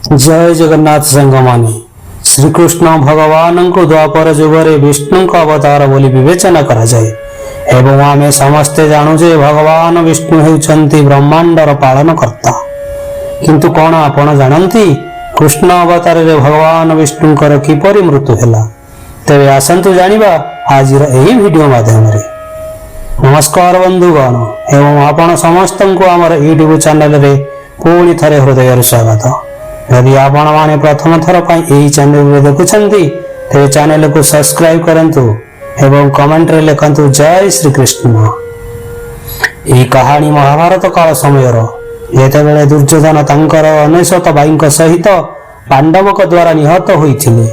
जय जगन्नाथ संगमानी श्रीकृष्ण भगवान को द्वापर जुगरे विष्णु का अवतार बोली विवेचना करा जाए एवं आमे समस्ते जानू जे भगवान विष्णु हेउचंती ब्रह्मांडर पालन करता। किंतु कौन आपण जानती कृष्ण अवतार रे भगवान विष्णुकर किपरि मृत्यु हैला? तेरे आसंतु जानिबा आजिर एही वीडियो माध्यम रे। नमस्कार बंधुगण एवं आपण समस्त को आमर यूट्यूब चैनल रे पुणी थरे हृदय स्वागत। यदि आपण माने प्रथम थर पई एही चैनल रे देखुछंती तेरे चैनल को सब्सक्राइब करंतु एवं कमेंट रे लिखंतु जय श्री कृष्ण। ई कहानी महाभारत काल समयर जेतेबेले दुर्योधन तांकर 99 भाईंक सहित पांडवक द्वारा निहत होइथिले।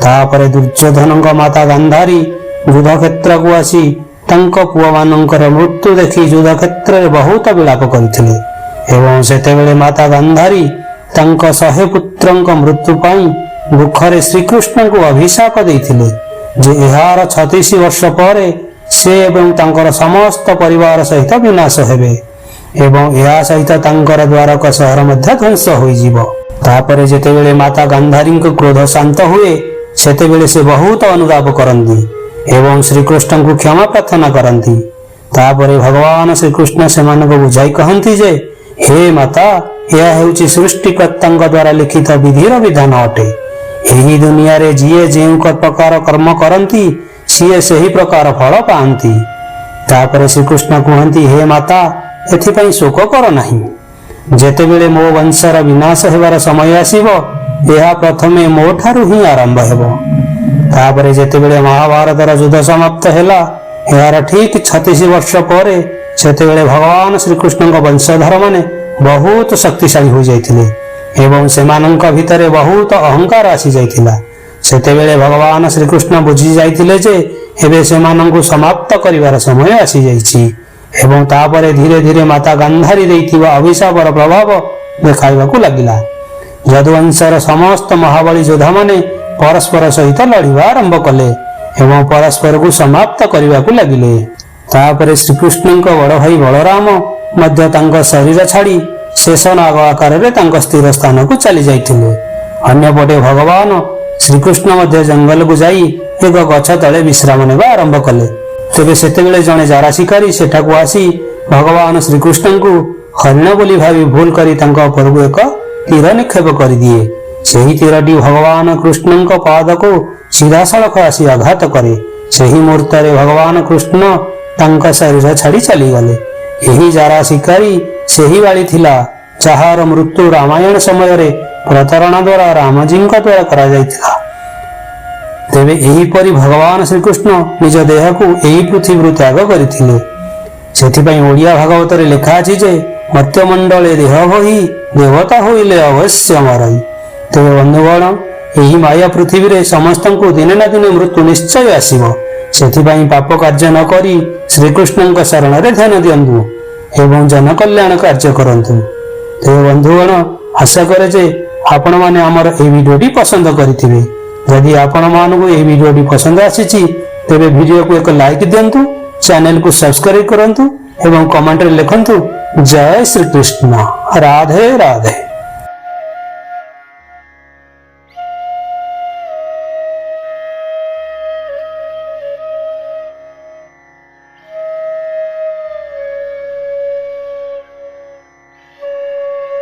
तापरे दुर्योधनक माता गांधारी युद्ध क्षेत्र को आसी तांक पुआ मानकर मृत्यु देखि युद्ध क्षेत्र रे बहुत विलाप करथिले एवं सेतेबेले माता गांधारी तांक 100 पुत्रंक मृत्यु पाई दुखरे श्रीकृष्ण को अभिशाप देइथिले जे एहार 36 वर्ष परे से एवं तांकर समस्त परिवार सहित विनाश हेबे एवं एहा सहित तांकर द्वारक शहर मध्य ध्वंस होई जीवो। तापरे जेतेबेले माता गांधारी को क्रोध शांत हुए सेतेबेले से बहुत अनुताप करंती एवं श्रीकृष्ण को क्षमा प्रार्थना करंती। तापरे भगवान श्रीकृष्ण सेमान को बुझाई कहंती जे हे माता यह हेउची सृष्टिकर्तांक द्वारा लिखित विधिर विधान अटे। एही दुनिया रे जिए जेउ प्रकार कर्म करंती सिए सही प्रकार फल पांती। तापरे श्रीकृष्ण कहंती हे माता एथिपई शोक कर नाही। जेतेबेले मो वंशर विनाश हेबार समय आसीबो एहा प्रथमे मो ठारु ही आरंभ हेबो। तापरे जेतेबेले महाभारतर युद्ध समाप्त हेला एहार ठीक 36 वर्ष परे सेतेबेले भगवान श्रीकृष्णक वंशधर माने बहुत शक्तिशाली हो जाइथिले एवं सेमानंक भितरे बहुत अहंकार आसी जाइथिला। सेतेबेले भगवान श्रीकृष्ण बुझी जाइथिले जे एबे सेमानंकु समाप्त करिवार समय आसी जाइछि एवं तापरे धीरे धीरे माता गांधारी देइथिबा अभिशापर प्रभाव देखाइबाकू लागिला। यदुवंशर समस्त महाबली योद्धा माने परस्पर सहित लड़िबा आरंभ कले एवं परस्पर को समाप्त करने लगिले। तापरे श्रीकृष्णଙ୍କ बड़ भाई बलराम मध्य तांक शरीर छाड़ी शेष नाग आकार रे तांक स्थिर स्थान को चली जाइथिले। अन्यपटे भगवान श्रीकृष्ण मध्य जंगल को जाई एक गछ तले विश्राम नेबा आरंभ कले। तेबे सेतेबेले जणे जारा शिकारी सेठाकू आसी भगवान श्रीकृष्ण को हरिण बोली भावी भूल करी तांक उपरकू एक तीर निक्षेप कर दिए। सेही तीरटी भगवान कृष्णଙ୍କ पाद को सीधा सड़क आसी आघात करे। सेही मुहूर्त रे भगवान कृष्ण तांक शरीर छाड़ी चली गले। एही जारा शिकारी सेही बाली थिला जहार मृत्यु रामायण समय रे प्रतारणा द्वारा रामजींक द्वारा करा जाइथिला। तेबे एही परि भगवान श्रीकृष्ण निज देह को एही पृथ्वी त्याग करिथिले। सेथिपई ओडिया भागवत रे लेखा अछि जे मर्त्यमंडले देह होई देवता होइले अवश्य मरई। तेबे बंधुगण एही माया पृथ्वी रे समस्त को दिने ना दिने मृत्यु निश्चय आसीबो। सेथिपई पाप कार्य न करी श्रीकृष्णଙ୍କ शरण रे ध्यान दियंतु एवं जन कल्याण कार्य करंतु। तेबे बंधुगण आशा करे जे आपण माने हमर ए वीडियोटी पसंद करिथिबे। यदि आपण मानकु ए वीडियोटी पसंद आसीची तेबे वीडियो को एक लाइक दियंतु, चैनल को सब्सक्राइब करंतु एवं कमेंट रे लिखंतु जय श्री कृष्ण। राधे राधे।